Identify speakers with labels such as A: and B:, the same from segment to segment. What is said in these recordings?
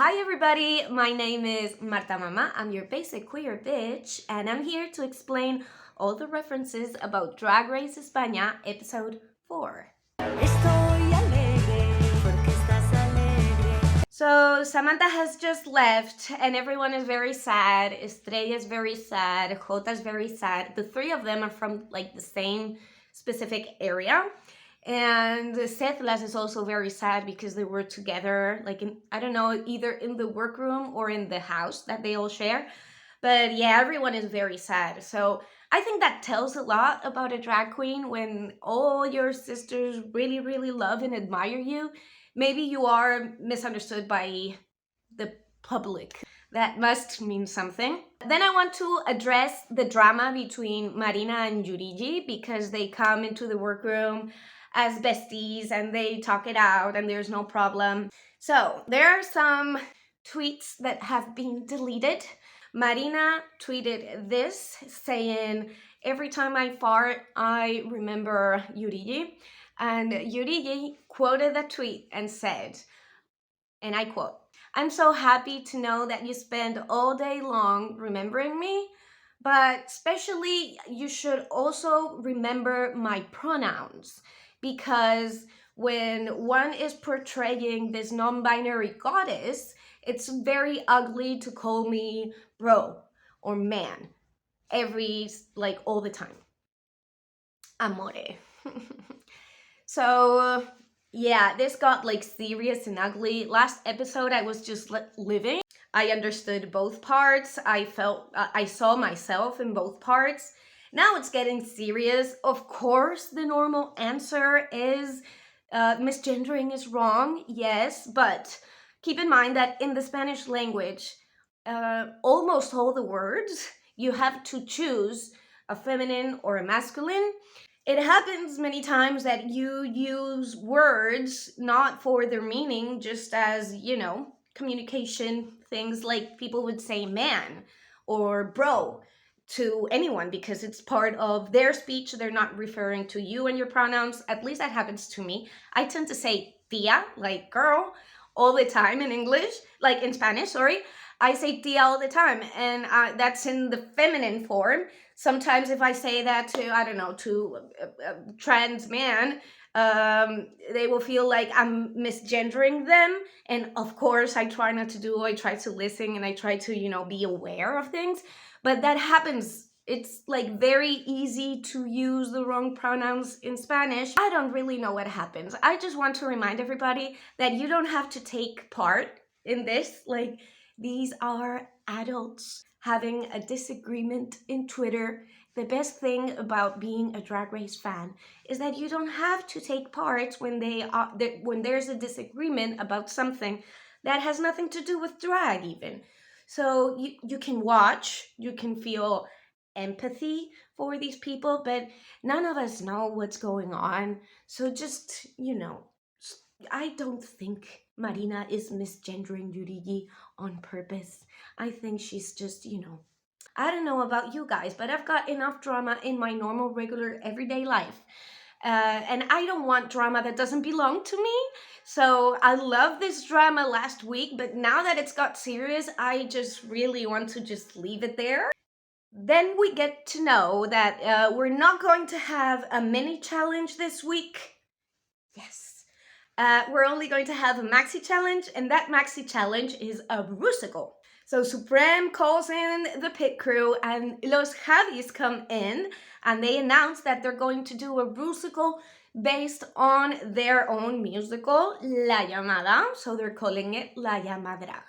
A: Hi everybody, my name is Marta Mama, I'm your basic queer bitch, and I'm here to explain all the references about Drag Race España episode 4. Estoy alegre porque estás alegre. So Samantha has just left and everyone is very sad. Estrella is very sad, Kota is very sad. The three of them are from like the same specific area. And Setlas is also very sad because they were together, like in, I don't know, either in the workroom or in the house that they all share. But yeah, everyone is very sad. So I think that tells a lot about a drag queen when all your sisters really, really love and admire you. Maybe you are misunderstood by the public. That must mean something. Then I want to address the drama between Marina and Yurigi because they come into the workroom as besties and they talk it out and there's no problem. So there are some tweets that have been deleted. Marina tweeted this saying, "Every time I fart, I remember Yurigi." And Yurigi quoted the tweet and said, and I quote, "I'm so happy to know that you spend all day long remembering me, but especially you should also remember my pronouns, because when one is portraying this non-binary goddess, it's very ugly to call me bro or man all the time. Amore." So yeah, this got like serious and ugly. Last episode I was just living. I understood both parts. I saw myself in both parts. Now it's getting serious. Of course, the normal answer is misgendering is wrong, yes, but keep in mind that in the Spanish language, almost all the words, you have to choose a feminine or a masculine. It happens many times that you use words not for their meaning, just as, communication things, like people would say man or bro to anyone because it's part of their speech. They're not referring to you and your pronouns. At least that happens to me. I tend to say tia, like girl, all the time in English, like in Spanish, sorry. I say tia all the time, and that's in the feminine form. Sometimes if I say that to, I don't know, to a trans man, they will feel like I'm misgendering them. And of course, I try not to do, I try to listen and I try to, be aware of things. But that happens. It's like very easy to use the wrong pronouns in Spanish. I don't really know what happens. I just want to remind everybody that you don't have to take part in this. Like, these are adults having a disagreement in Twitter. The best thing about being a Drag Race fan is that you don't have to take part when there's a disagreement about something that has nothing to do with drag even. So you can watch, you can feel empathy for these people, but none of us know what's going on. So just, I don't think Marina is misgendering Yurigi on purpose. I think she's just, I don't know about you guys, but I've got enough drama in my normal, regular, everyday life. And I don't want drama that doesn't belong to me. So I love this drama last week, but now that it's got serious, I just really want to just leave it there. Then we get to know that we're not going to have a mini challenge this week. Yes. We're only going to have a maxi challenge, and that maxi challenge is a rusical. So Supreme calls in the pit crew and Los Javis come in and they announce that they're going to do a rusical based on their own musical, La Llamada. So they're calling it La Llamadra.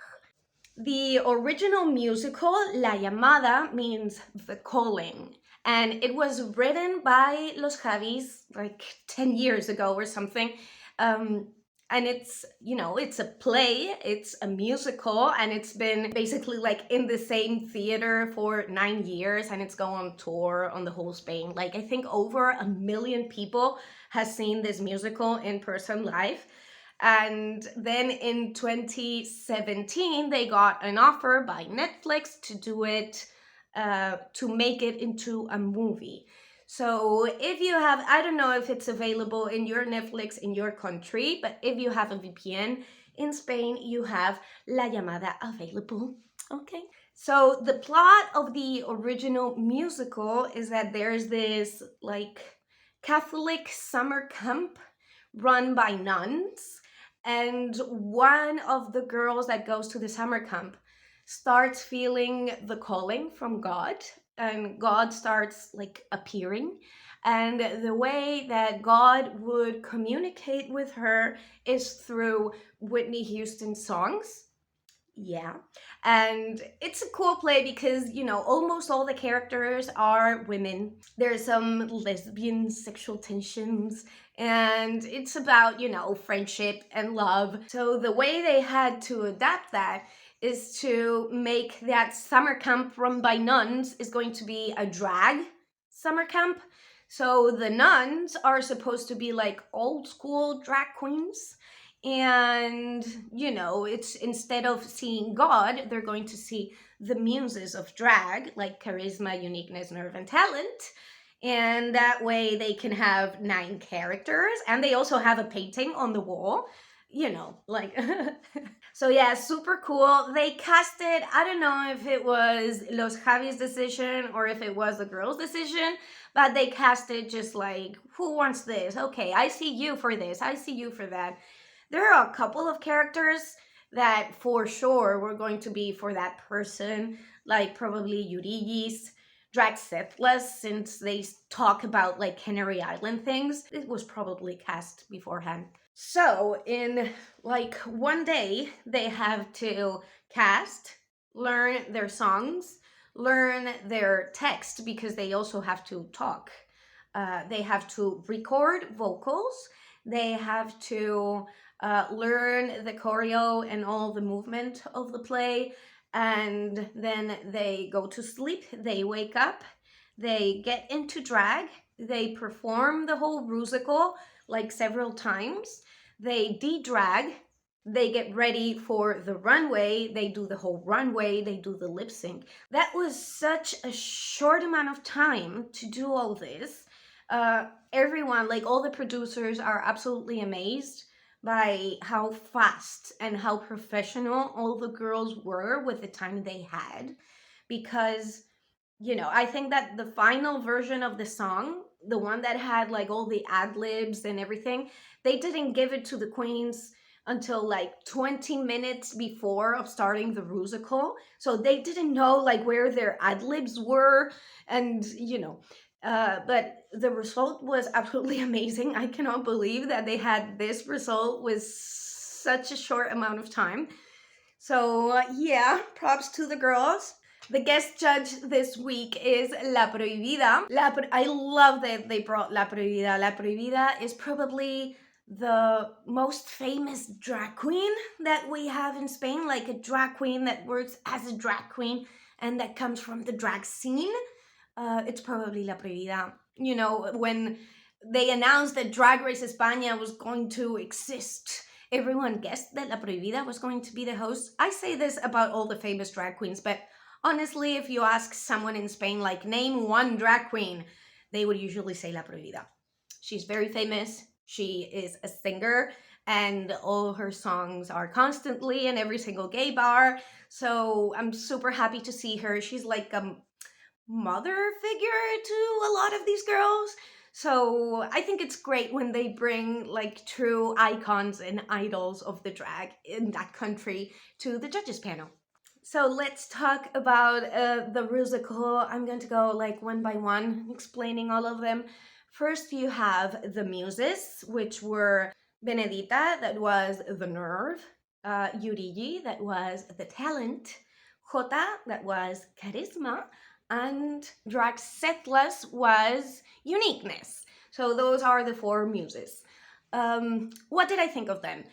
A: The original musical, La Llamada, means the calling. And it was written by Los Javis like 10 years ago or something. And it's, it's a play, it's a musical, and it's been basically like in the same theater for 9 years, and it's going on tour on the whole Spain. Like, I think over 1 million people has seen this musical in person live. And then in 2017, they got an offer by Netflix to do it, to make it into a movie. So if you have, I don't know if it's available in your Netflix in your country, but if you have a VPN, in Spain, you have La Llamada available. Okay. So the plot of the original musical is that there's this like Catholic summer camp run by nuns, and one of the girls that goes to the summer camp starts feeling the calling from God, and God starts like appearing. And the way that God would communicate with her is through Whitney Houston songs. Yeah. And it's a cool play because, almost all the characters are women. There's some lesbian sexual tensions, and it's about, friendship and love. So the way they had to adapt that is to make that summer camp run by nuns is going to be a drag summer camp. So the nuns are supposed to be like old school drag queens, and it's instead of seeing God, they're going to see the muses of drag, like charisma, uniqueness, nerve, and talent. And that way they can have 9 characters, and they also have a painting on the wall, like so yeah, super cool. They casted, I don't know if it was Los Javi's decision or if it was the girls' decision, but they casted just like, who wants this? Okay, I see you for this, I see you for that. There are a couple of characters that for sure were going to be for that person, like probably Yuri's, Draxethless, since they talk about like Canary Island things. It was probably cast beforehand. So in like one day, they have to cast, learn their songs, learn their text, because they also have to talk. They have to record vocals. They have to learn the choreo and all the movement of the play, and then they go to sleep, they wake up, they get into drag, they perform the whole musical like several times, they de-drag, they get ready for the runway, they do the whole runway, they do the lip sync. That was such a short amount of time to do all this. Everyone, like all the producers, are absolutely amazed by how fast and how professional all the girls were with the time they had. Because, I think that the final version of the song, the one that had like all the ad libs and everything, they didn't give it to the queens until like 20 minutes before of starting the musical. So they didn't know like where their ad libs were, and but the result was absolutely amazing. I cannot believe that they had this result with such a short amount of time. So yeah, props to the girls. The guest judge this week is La Prohibida. I love that they brought La Prohibida. La Prohibida is probably the most famous drag queen that we have in Spain, like a drag queen that works as a drag queen and that comes from the drag scene. It's probably La Prohibida. When they announced that Drag Race España was going to exist, everyone guessed that La Prohibida was going to be the host. I say this about all the famous drag queens, but honestly, if you ask someone in Spain, like, name one drag queen, they would usually say La Prohibida. She's very famous. She is a singer, and all her songs are constantly in every single gay bar. So I'm super happy to see her. She's like a mother figure to a lot of these girls. So I think it's great when they bring like true icons and idols of the drag in that country to the judges panel. So let's talk about the musical. I'm going to go like one by one, explaining all of them. First, you have the muses, which were Benedita, that was the nerve, Yurigi, that was the talent, Kota, that was charisma, and Draxethless was uniqueness. So those are the 4 muses. What did I think of them?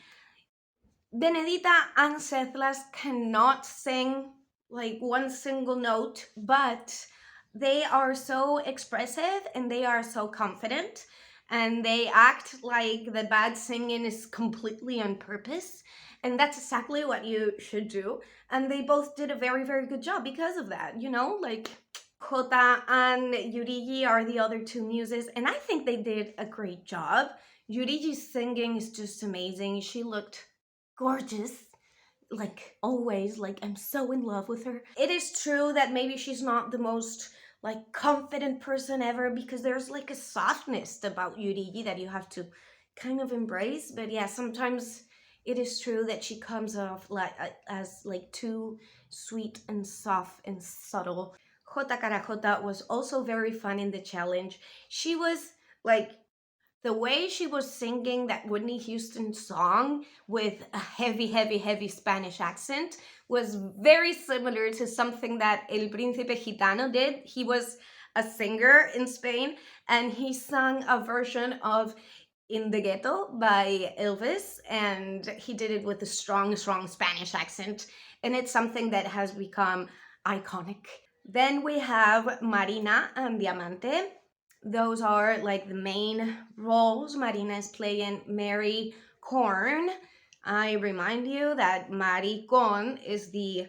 A: Benedita and Sethless cannot sing like one single note, but they are so expressive and they are so confident, and they act like the bad singing is completely on purpose, and that's exactly what you should do. And they both did a very, very good job because of that, like Kota and Yurigi are the other 2 muses, and I think they did a great job. Yurigi's singing is just amazing. She looked gorgeous. Like, always, like, I'm so in love with her. It is true that maybe she's not the most, like, confident person ever, because there's, like, a softness about Yurigi that you have to kind of embrace. But yeah, sometimes it is true that she comes off like as, like, too sweet and soft and subtle. Kota Karakota was also very fun in the challenge. She was, like, the way she was singing that Whitney Houston song with a heavy Spanish accent was very similar to something that El Príncipe Gitano did. He was a singer in Spain, and he sang a version of In the Ghetto by Elvis, and he did it with a strong Spanish accent, and it's something that has become iconic. Then we have Marina and Diamante. Those are like the main roles. Marina is playing Mary Corn. I remind you that maricón is the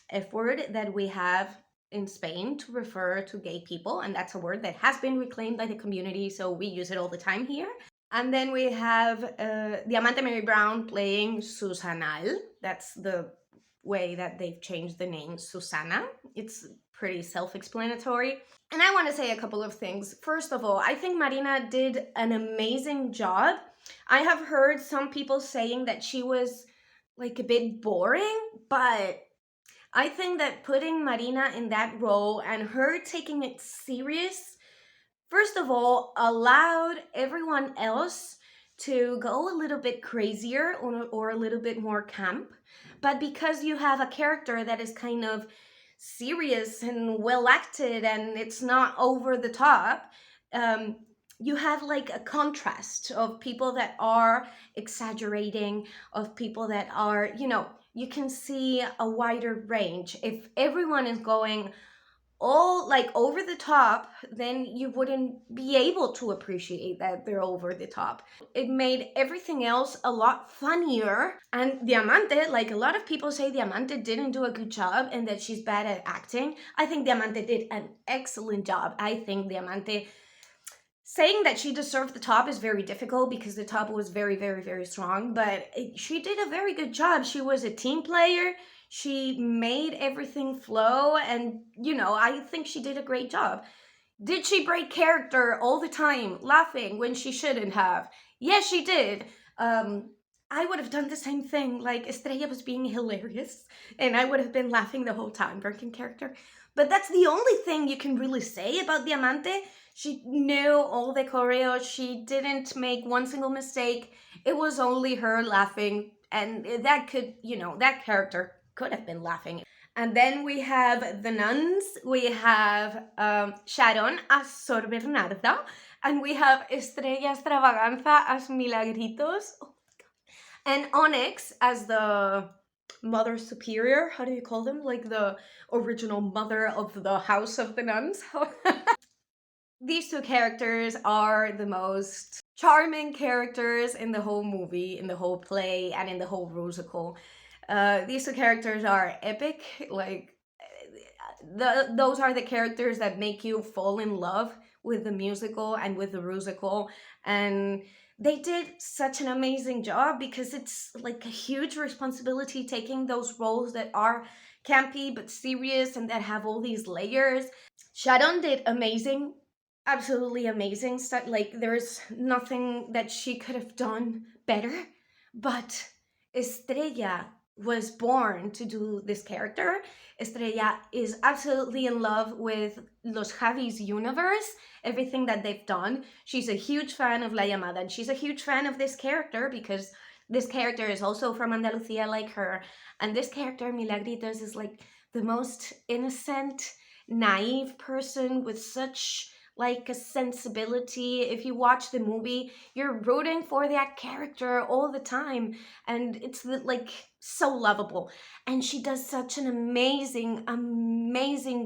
A: F word that we have in Spain to refer to gay people, and that's a word that has been reclaimed by the community, so we use it all the time here. And then we have Diamante Mary Brown playing Susanal. That's the way that they've changed the name Susana. It's pretty self-explanatory. And I want to say a couple of things. First of all, I think Marina did an amazing job. I have heard some people saying that she was like a bit boring, but I think that putting Marina in that role and her taking it serious, first of all, allowed everyone else to go a little bit crazier or a little bit more camp. But because you have a character that is kind of serious and well acted and it's not over the top, you have like a contrast of people that are exaggerating, of people that are, you can see a wider range. If everyone is going all like over the top, then you wouldn't be able to appreciate that they're over the top. It made everything else a lot funnier. And Diamante, like a lot of people say Diamante didn't do a good job and that she's bad at acting. I think Diamante did an excellent job. I think Diamante, saying that she deserved the top is very difficult because the top was very strong, but she did a very good job. She was a team player. She made everything flow, and I think she did a great job. Did she break character all the time, laughing when she shouldn't have? Yes, she did. I would have done the same thing. Like, Estrella was being hilarious, and I would have been laughing the whole time, breaking character. But that's the only thing you can really say about Diamante. She knew all the choreo. She didn't make one single mistake. It was only her laughing, and that could, that character could have been laughing. And then we have the nuns. We have Sharon as Sor Bernarda, and we have Estrella Extravaganza as Milagritos. Oh my God. And Onyx as the Mother Superior. How do you call them? Like the original mother of the House of the Nuns. These two characters are the most charming characters in the whole movie, in the whole play, and in the whole musical. These two characters are epic. Like, those are the characters that make you fall in love with the musical and with the musical. And they did such an amazing job because it's like a huge responsibility taking those roles that are campy but serious and that have all these layers. Sharon did amazing, absolutely amazing stuff. Like, there's nothing that she could have done better. But Estrella was born to do this character. Estrella is absolutely in love with Los Javis universe, everything that they've done. She's a huge fan of La Llamada, and she's a huge fan of this character because this character is also from Andalusia like her. And this character, Milagritos, is like the most innocent, naive person with such like a sensibility. If you watch the movie, you're rooting for that character all the time, and it's like so lovable. And she does such an amazing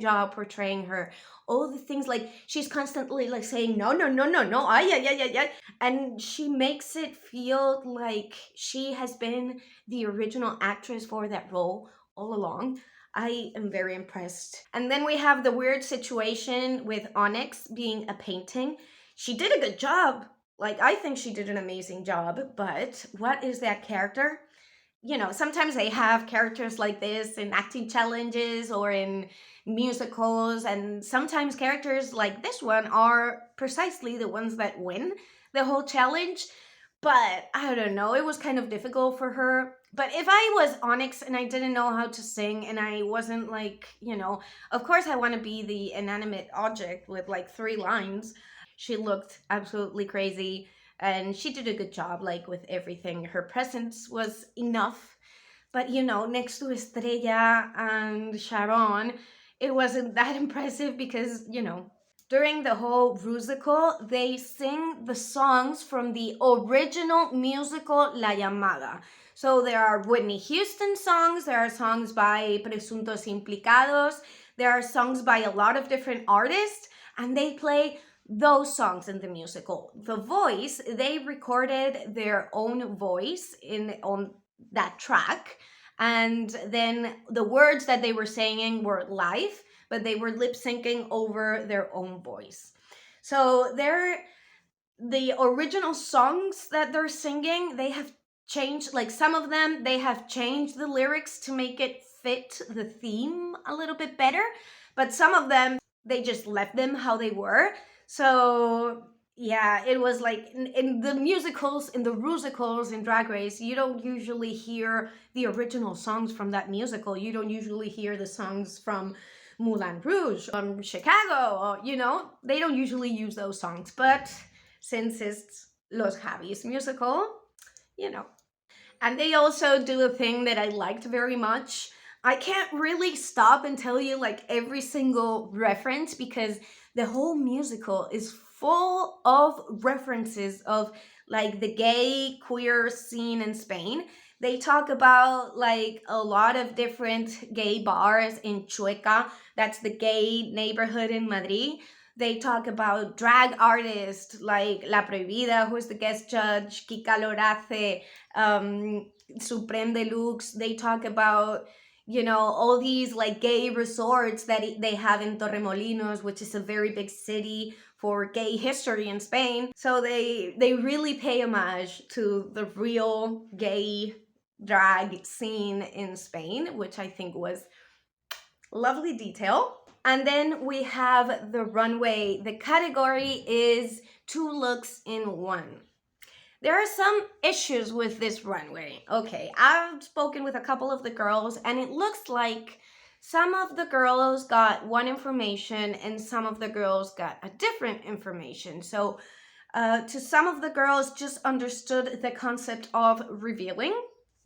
A: job portraying her. All the things, like, she's constantly like saying no, yeah, and she makes it feel like she has been the original actress for that role all along. I am very impressed. And then we have the weird situation with Onyx being a painting. She did a good job. Like, I think she did an amazing job, but what is that character? you know, sometimes they have characters like this in acting challenges or in musicals, and sometimes characters like this one are precisely the ones that win the whole challenge. But I don't know, it was kind of difficult for her. But if I was Onyx and I didn't know how to sing and I wasn't like, you know, of course I want to be the inanimate object with like 3 lines. She looked absolutely crazy and she did a good job, like with everything. Her presence was enough. But you know, next to Estrella and Sharon, it wasn't that impressive because, you know, during the whole musical, they sing the songs from the original musical La Llamada. So there are Whitney Houston songs, there are songs by Presuntos Implicados, there are songs by a lot of different artists, and they play those songs in the musical. The Voice, they recorded their own voice on that track, and then the words that they were saying were live, but they were lip syncing over their own voice. So the original songs that they're singing, they have changed, like some of them, they have changed the lyrics to make it fit the theme a little bit better, but some of them, they just left them how they were. So yeah, it was like in the musicals, in the musicals in Drag Race, you don't usually hear the original songs from that musical. You don't usually hear the songs from Moulin Rouge, Chicago, or, you know, they don't usually use those songs. But since it's Los Javis musical, you know. And they also do a thing that I liked very much. I can't really stop and tell you like every single reference because the whole musical is full of references of like the gay queer scene in Spain. They talk about like a lot of different gay bars in Chueca, that's the gay neighborhood in Madrid. They talk about drag artists like La Prohibida, who's the guest judge, Kika Lorace, Supreme Deluxe. They talk about, you know, all these like gay resorts that they have in Torremolinos, which is a very big city for gay history in Spain. So they really pay homage to the real gay drag scene in Spain, which I think was lovely detail. And then we have the runway. The category is 2 looks in 1. There are some issues with this runway. Okay, I've spoken with a couple of the girls, and it looks like some of the girls got one information and some of the girls got a different information. So to some of the girls just understood the concept of revealing,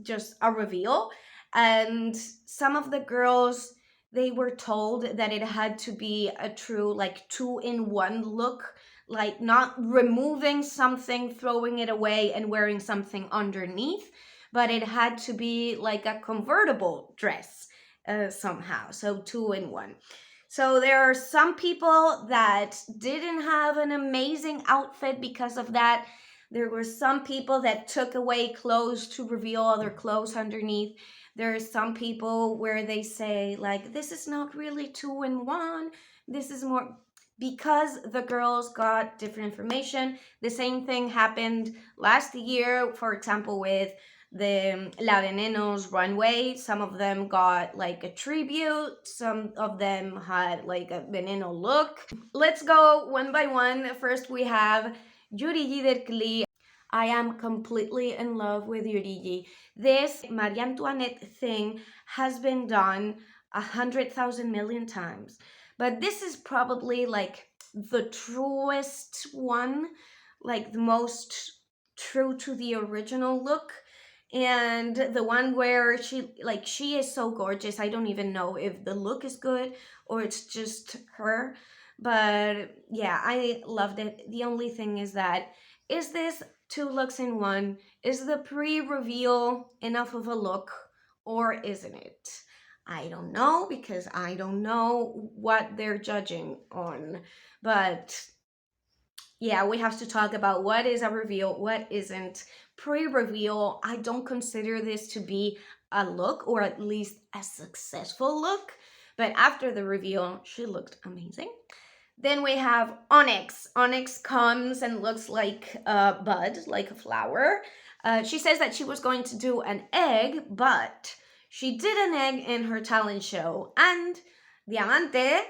A: just a reveal. And some of the girls, they were told that it had to be a true like 2-in-1 look, like not removing something, throwing it away and wearing something underneath, but it had to be like a convertible dress somehow, so 2-in-1. So there are some people that didn't have an amazing outfit because of that. There were some people that took away clothes to reveal other clothes underneath. There are some people where they say like, this is not really 2-in-1, this is more, because the girls got different information. The same thing happened last year, for example, with the La Veneno's runway. Some of them got like a tribute, some of them had like a Veneno look. Let's go one by one. First we have Yurigi Derkli. I am completely in love with Yurigi. This Marie Antoinette thing has been done 100,000 million times, but this is probably like the truest one, like the most true to the original look, and the one where she is so gorgeous. I don't even know if the look is good or it's just her, but yeah, I loved it. The only thing is that, is this 2 looks in 1? Is the pre-reveal enough of a look or isn't it? I don't know, because I don't know what they're judging on. But yeah, we have to talk about what is a reveal, what isn't. Pre-reveal, I don't consider this to be a look, or at least a successful look. But after the reveal, she looked amazing. Then we have Onyx. Onyx comes and looks like a bud, like a flower. She says that she was going to do an egg, but she did an egg in her talent show, and Diamante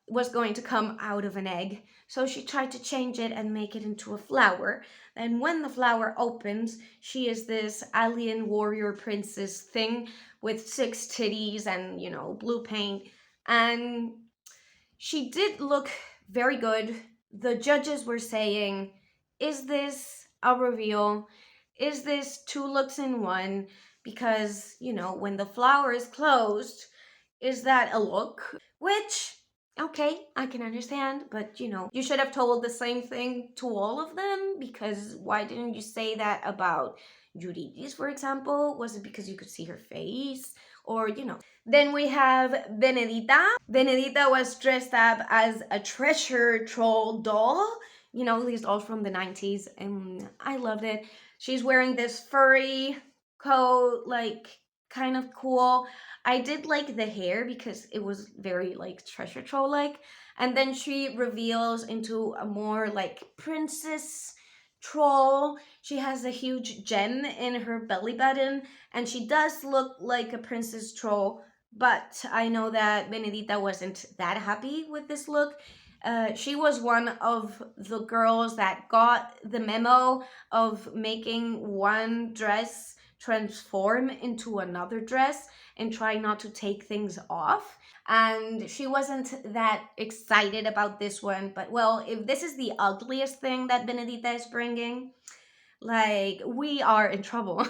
A: was going to come out of an egg. So she tried to change it and make it into a flower. And when the flower opens, she is this alien warrior princess thing with 6 titties and, you know, blue paint. And she did look very good. The judges were saying, is this a reveal? Is this 2 looks in one? Because, you know, when the flower is closed, is that a look? Which, okay, I can understand, but, you know, you should have told the same thing to all of them, because why didn't you say that about Yuri's, for example? Was it because you could see her face? Or, you know. Then we have Benedita. Benedita was dressed up as a treasure troll doll. You know, these dolls from the 90s, and I loved it. She's wearing this furry coat, like, kind of cool. I did like the hair because it was very, like, treasure troll-like. And then she reveals into a more, like, princess troll. She has a huge gem in her belly button, and she does look like a princess troll, but I know that Benedita wasn't that happy with this look. She was one of the girls that got the memo of making one dress transform into another dress and try not to take things off. And she wasn't that excited about this one. But well, if this is the ugliest thing that Benedita is bringing, like, we are in trouble.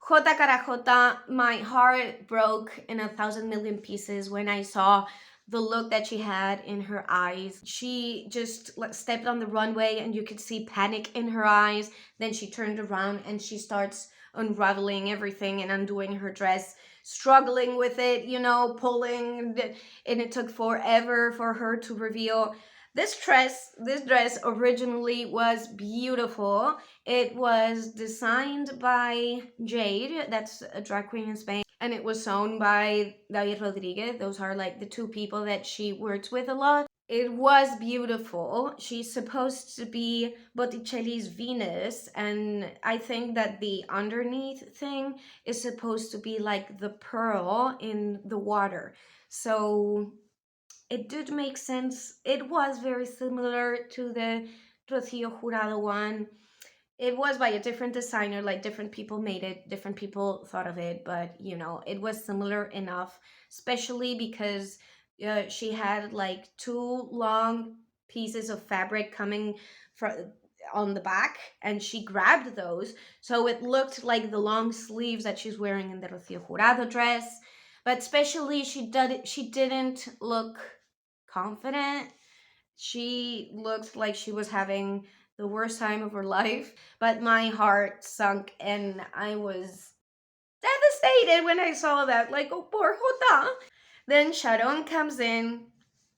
A: Kota Karakota, my heart broke in 1,000 million pieces when I saw the look that she had in her eyes. She just stepped on the runway and you could see panic in her eyes. Then she turned around and she starts unraveling everything and undoing her dress, struggling with it, you know, pulling, and it took forever for her to reveal. This dress originally was beautiful. It was designed by Jade, that's a drag queen in Spain, and it was sewn by David Rodriguez. Those are like the 2 people that she works with a lot. It was beautiful. She's supposed to be Botticelli's Venus, and I think that the underneath thing is supposed to be like the pearl in the water. So it did make sense. It was very similar to the Rocío Jurado one. It was by a different designer, like different people made it, different people thought of it, but you know, it was similar enough, especially because she had like 2 long pieces of fabric coming from on the back, and she grabbed those, so it looked like the long sleeves that she's wearing in the Rocío Jurado dress. But especially she didn't look confident. She looked like she was having the worst time of her life, but my heart sunk and I was devastated when I saw that. Like, oh, poor Jota. Then Sharon comes in.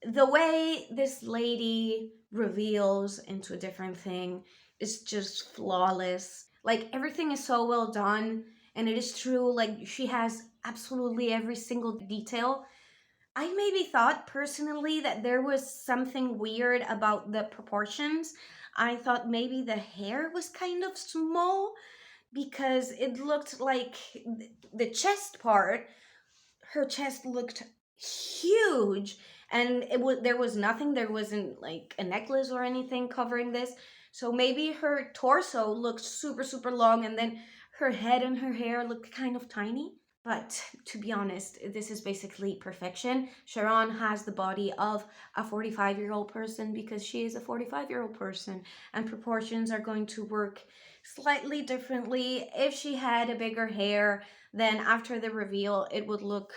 A: The way this lady reveals into a different thing is just flawless. Like, everything is so well done, and it is true. Like, she has absolutely every single detail. I maybe thought personally that there was something weird about the proportions. I thought maybe the hair was kind of small because it looked like the chest part, her chest looked huge, and there was nothing, there wasn't like a necklace or anything covering this. So maybe her torso looked super, super long, and then her head and her hair looked kind of tiny. But to be honest, this is basically perfection. Sharon has the body of a 45-year-old person because she is a 45-year-old person, and proportions are going to work slightly differently. If she had a bigger hair, then after the reveal, it would look,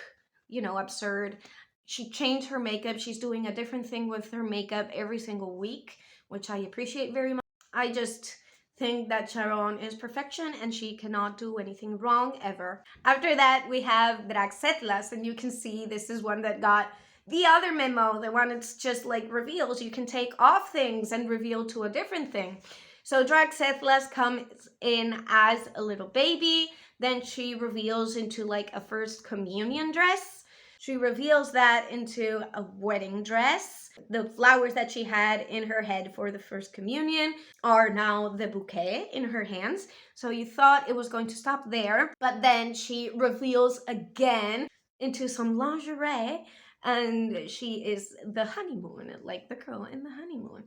A: you know, absurd. She changed her makeup. She's doing a different thing with her makeup every single week, which I appreciate very much. I just think that Sharon is perfection and she cannot do anything wrong ever. After that, we have Drag Setlas, and you can see this is one that got the other memo, the one that's just like reveals. You can take off things and reveal to a different thing. So Drag Setlas comes in as a little baby, then she reveals into like a first communion dress. She reveals that into a wedding dress. The flowers that she had in her head for the first communion are now the bouquet in her hands. So you thought it was going to stop there, but then she reveals again into some lingerie, and she is the honeymoon, like the girl in the honeymoon.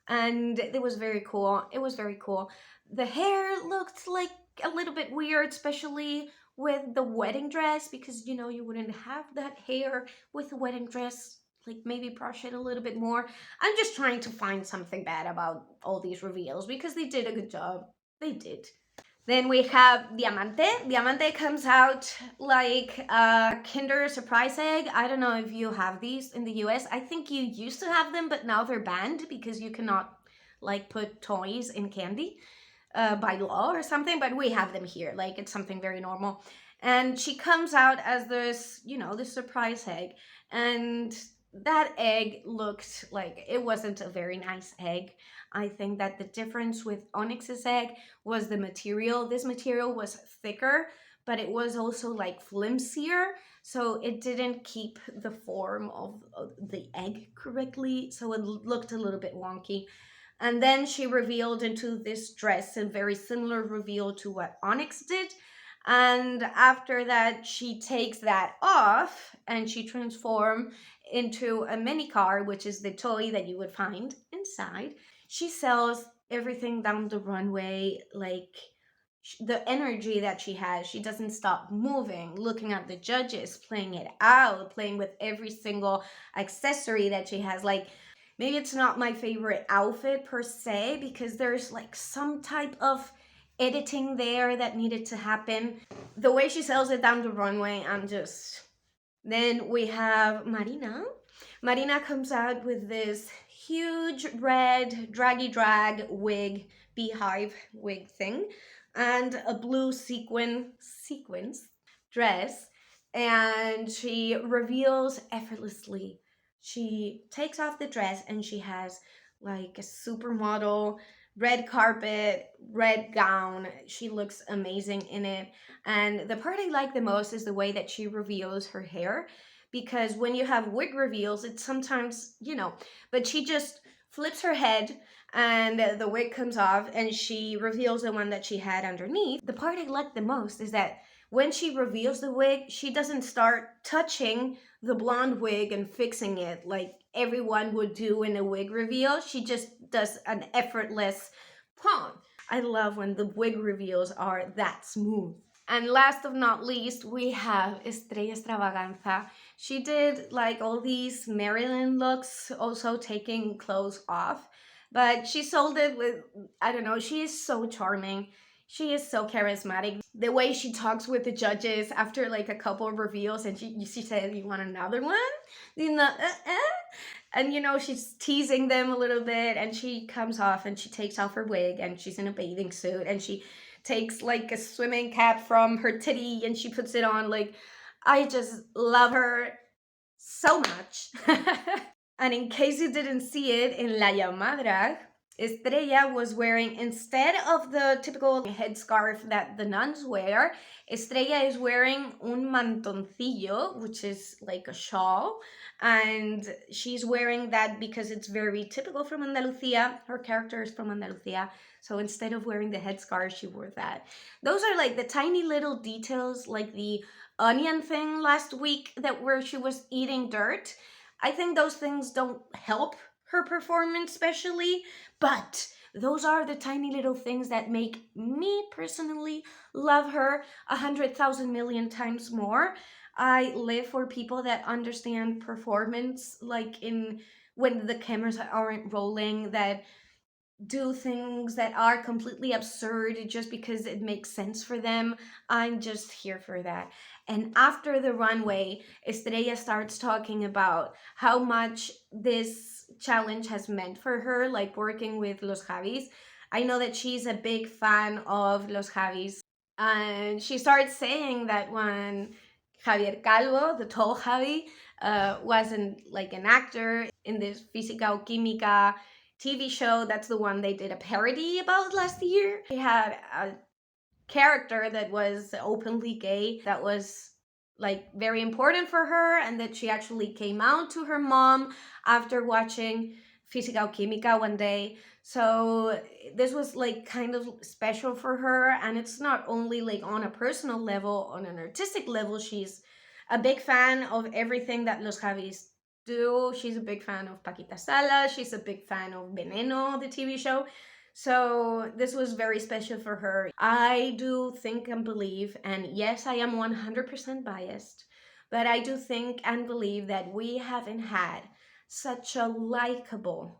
A: And it was very cool. It was very cool. The hair looked like a little bit weird, especially with the wedding dress, because you know you wouldn't have that hair with a wedding dress. Like maybe brush it a little bit more. I'm just trying to find something bad about all these reveals because they did a good job. They did. Then we have Diamante. Diamante comes out like a Kinder Surprise egg. I don't know if you have these in the US. I think you used to have them, but now they're banned because you cannot like put toys in candy by law or something. But we have them here. Like it's something very normal. And she comes out as this, you know, this surprise egg. And that egg looked like it wasn't a very nice egg. I think that the difference with Onyx's egg was the material. This material was thicker, but it was also like flimsier, so it didn't keep the form of the egg correctly, so it looked a little bit wonky. And then she revealed into this dress, a very similar reveal to what Onyx did. And after that, she takes that off and she transforms into a mini car, which is the toy that you would find inside. She sells everything down the runway, like the energy that she has. She doesn't stop moving, looking at the judges, playing it out, playing with every single accessory that she has. Like, maybe it's not my favorite outfit per se because there's like some type of editing there that needed to happen. The way she sells it down the runway, I'm just... Then we have Marina. Marina comes out with this huge red drag wig, beehive wig thing, and a blue sequins dress, and she reveals effortlessly. She takes off the dress and she has like a supermodel red carpet, red gown. She looks amazing in it. And the part I like the most is the way that she reveals her hair, because when you have wig reveals, it's sometimes, you know, but she just flips her head and the wig comes off and she reveals the one that she had underneath. The part I like the most is that when she reveals the wig, she doesn't start touching the blonde wig and fixing it like everyone would do in a wig reveal. She just does an effortless palm. I love when the wig reveals are that smooth. And last but not least, we have Estrella Extravaganza. She did like all these Marilyn looks, also taking clothes off. But she sold it with, I don't know, she is so charming. She is so charismatic. The way she talks with the judges after like a couple of reveals and she said, "You want another one?" You know, and you know, she's teasing them a little bit and she comes off and she takes off her wig and she's in a bathing suit and she takes like a swimming cap from her titty and she puts it on. Like, I just love her so much. And in case you didn't see it, in La Llamada Drag, Estrella was wearing, instead of the typical headscarf that the nuns wear, Estrella is wearing un mantoncillo, which is like a shawl, and she's wearing that because it's very typical from Andalusia. Her character is from Andalusia, so instead of wearing the headscarf, she wore that. Those are like the tiny little details, like the onion thing last week that where she was eating dirt. I think those things don't help her performance especially, but those are the tiny little things that make me personally love her 100,000 million times more. I live for people that understand performance, like in when the cameras aren't rolling, that do things that are completely absurd just because it makes sense for them. I'm just here for that. And after the runway, Estrella starts talking about how much this challenge has meant for her, like working with Los Javis. I know that she's a big fan of Los Javis. And she starts saying that when Javier Calvo, the tall Javi, wasn't like an actor in this Física o Química TV show, that's the one they did a parody about last year. They had a character that was openly gay that was like very important for her, and that she actually came out to her mom after watching Física o Química one day. So this was like kind of special for her, and it's not only like on a personal level, on an artistic level, she's a big fan of everything that Los Javis do. She's a big fan of Paquita Salas, she's a big fan of Veneno, the TV show. So this was very special for her. I do think and believe, and yes, I am 100% biased, but I do think and believe that we haven't had such a likable,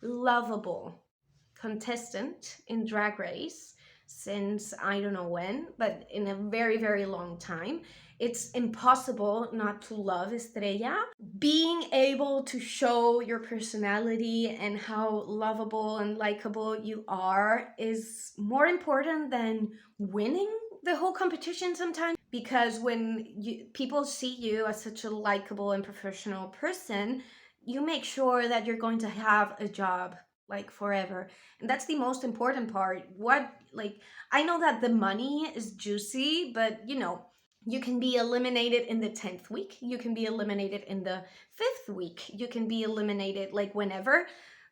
A: lovable contestant in Drag Race since I don't know when, but in a very, very long time. It's impossible not to love Estrella. Being able to show your personality and how lovable and likable you are is more important than winning the whole competition sometimes, because when people see you as such a likable and professional person, you make sure that you're going to have a job like forever, and that's the most important part. What, like, I know that the money is juicy, but you can be eliminated in the 10th week, you can be eliminated in the 5th week, you can be eliminated like whenever.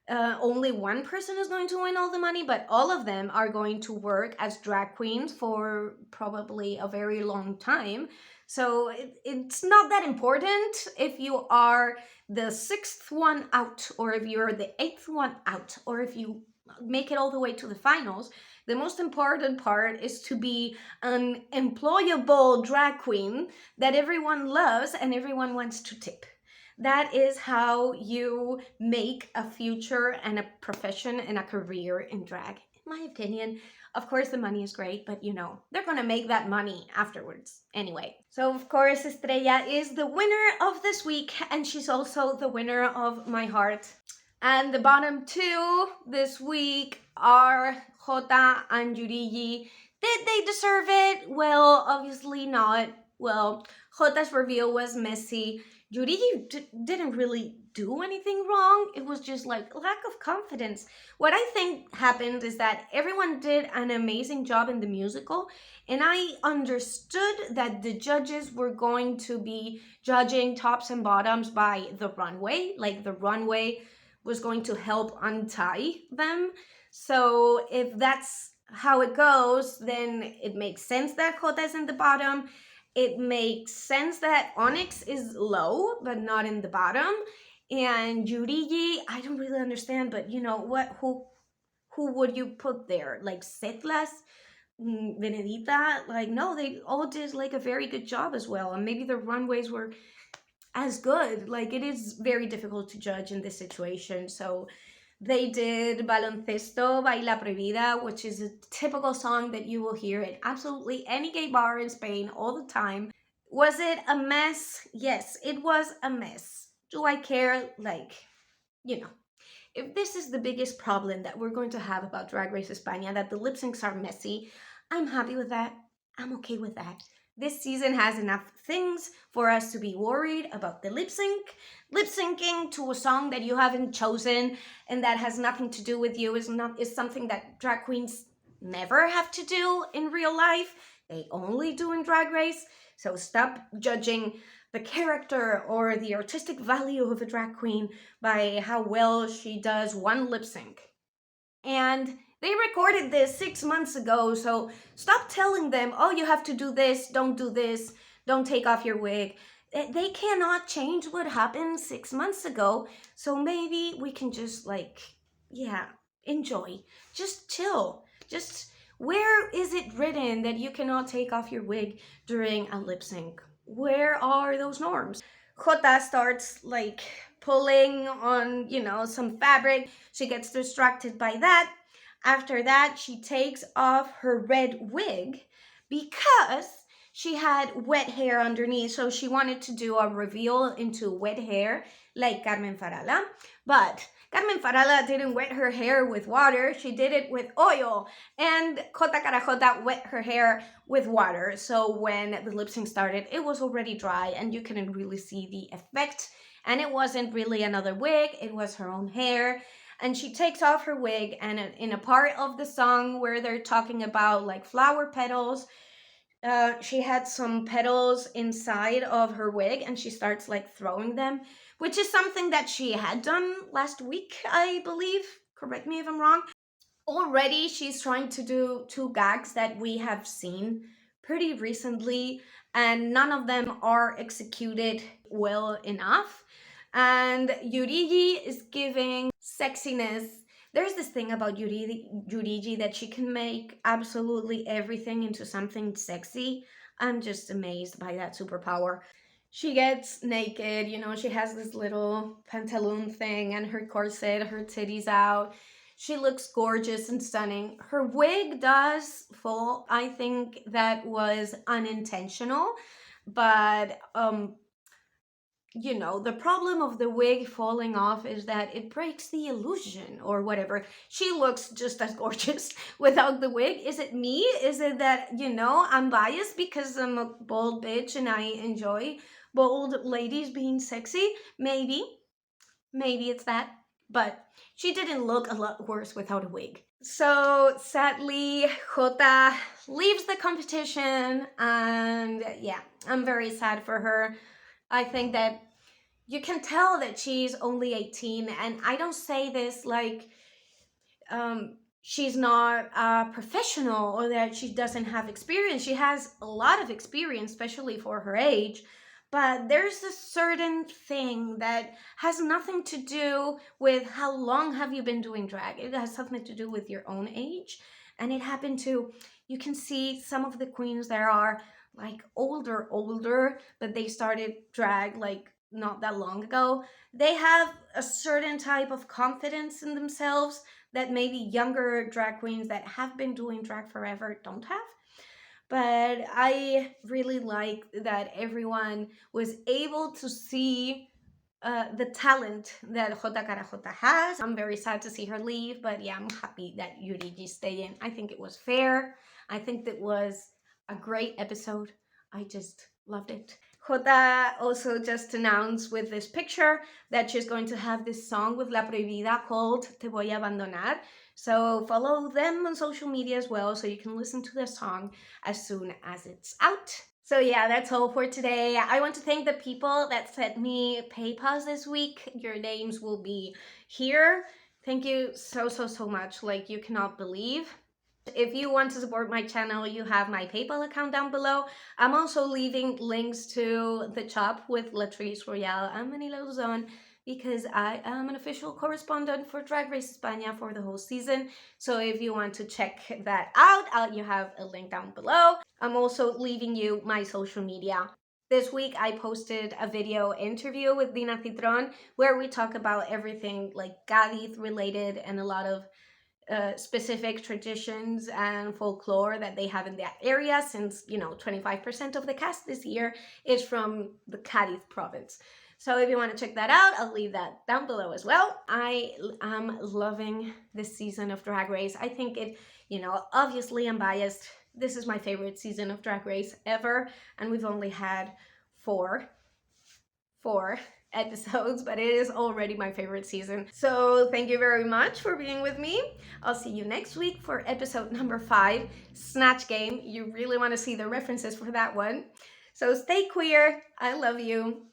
A: Only one person is going to win all the money, but all of them are going to work as drag queens for probably a very long time. So it's not that important if you are the 6th one out, or if you're the 8th one out, or if you make it all the way to the finals. The most important part is to be an employable drag queen that everyone loves and everyone wants to tip. That is how you make a future and a profession and a career in drag, in my opinion. Of course, the money is great, but they're gonna make that money afterwards anyway. So, of course, Estrella is the winner of this week, and she's also the winner of my heart. And the bottom two this week are Kota and Yurigi. Did they deserve it? Well, obviously not. Well, Jota's reveal was messy. Yurigi didn't really do anything wrong. It was just like lack of confidence. What I think happened is that everyone did an amazing job in the musical, and I understood that the judges were going to be judging tops and bottoms by the runway. Like, the runway was going to help untie them. So if that's how it goes, then it makes sense that Kota is in the bottom. It makes sense that Onyx is low, but not in the bottom. And Yurigi, I don't really understand, but what? Who would you put there? Like Setlas, Benedita? Like, no, they all did like a very good job as well. And maybe the runways were as good. Like, it is very difficult to judge in this situation. So they did Baloncesto by La Prohibida, which is a typical song that you will hear at absolutely any gay bar in Spain all the time. Was it a mess? Yes, it was a mess. Do I care? Like, if this is the biggest problem that we're going to have about Drag Race España, that the lip syncs are messy, I'm happy with that. I'm okay with that. This season has enough things for us to be worried about the lip syncing to a song that you haven't chosen and that has nothing to do with you. Is something that drag queens never have to do in real life. They only do in Drag Race. So stop judging the character or the artistic value of a drag queen by how well she does one lip sync. And they recorded this 6 months ago, so stop telling them, oh, you have to do this, don't take off your wig. They cannot change what happened 6 months ago, so maybe we can just enjoy. Just chill. Just, where is it written that you cannot take off your wig during a lip sync? Where are those norms? Kota starts pulling on, some fabric. She gets distracted by that. After that, she takes off her red wig because she had wet hair underneath. So she wanted to do a reveal into wet hair like Carmen Farala. But Carmen Farala didn't wet her hair with water. She did it with oil. And Kota Karakota wet her hair with water. So when the lip sync started, it was already dry and you couldn't really see the effect. And it wasn't really another wig. It was her own hair. And she takes off her wig, and in a part of the song where they're talking about flower petals, she had some petals inside of her wig and she starts like throwing them, which is something that she had done last week, I believe. Correct me if I'm wrong. Already she's trying to do two gags that we have seen pretty recently, and none of them are executed well enough. And Yurigi is giving sexiness. There's this thing about Yurigi that she can make absolutely everything into something sexy. I'm just amazed by that superpower. She gets naked, you know, she has this little pantaloon thing and her corset, her titties out. She looks gorgeous and stunning. Her wig does fall. I think that was unintentional, but you know, the problem of the wig falling off is that it breaks the illusion or whatever. She looks just as gorgeous without the wig. Is it me? Is it that, you know, I'm biased because I'm a bold bitch and I enjoy bold ladies being sexy? Maybe it's that, but she didn't look a lot worse without a wig. So sadly, Kota leaves the competition, and yeah, I'm very sad for her. I think that you can tell that she's only 18, and I don't say this like she's not a professional or that she doesn't have experience. She has a lot of experience, especially for her age. But there's a certain thing that has nothing to do with how long have you been doing drag. It has something to do with your own age. And it happened to, you can see some of the queens there are like older, but they started drag like not that long ago. They have a certain type of confidence in themselves that maybe younger drag queens that have been doing drag forever don't have. But I really like that everyone was able to see the talent that Kota Karakota has. I'm very sad to see her leave, but yeah, I'm happy that Yurigi stayed in. I think it was fair. I think that was a great episode. I just loved it. Jota also just announced with this picture that she's going to have this song with La Prohibida called Te Voy a Abandonar. So follow them on social media as well so you can listen to the song as soon as it's out. So yeah, that's all for today. I want to thank the people that sent me PayPals this week. Your names will be here. Thank you so much. Like, you cannot believe. If you want to support my channel, you have my PayPal account down below. I'm also leaving links to the shop with Latrice Royale and Manila Luzon because I am an official correspondent for Drag Race España for the whole season. So if you want to check that out, you have a link down below. I'm also leaving you my social media. This week I posted a video interview with Dina Citron where we talk about everything like Cádiz related and a lot of specific traditions and folklore that they have in that area, since, you know, 25% of the cast this year is from the Cádiz province. So if you want to check that out, I'll leave that down below as well. I am loving this season of Drag Race. I think it, you know, obviously I'm biased. This is my favorite season of Drag Race ever, and we've only had four episodes, but it is already my favorite season. So thank you very much for being with me. I'll see you next week for episode number 5, Snatch Game. You really want to see the references for that one. So stay queer. I love you.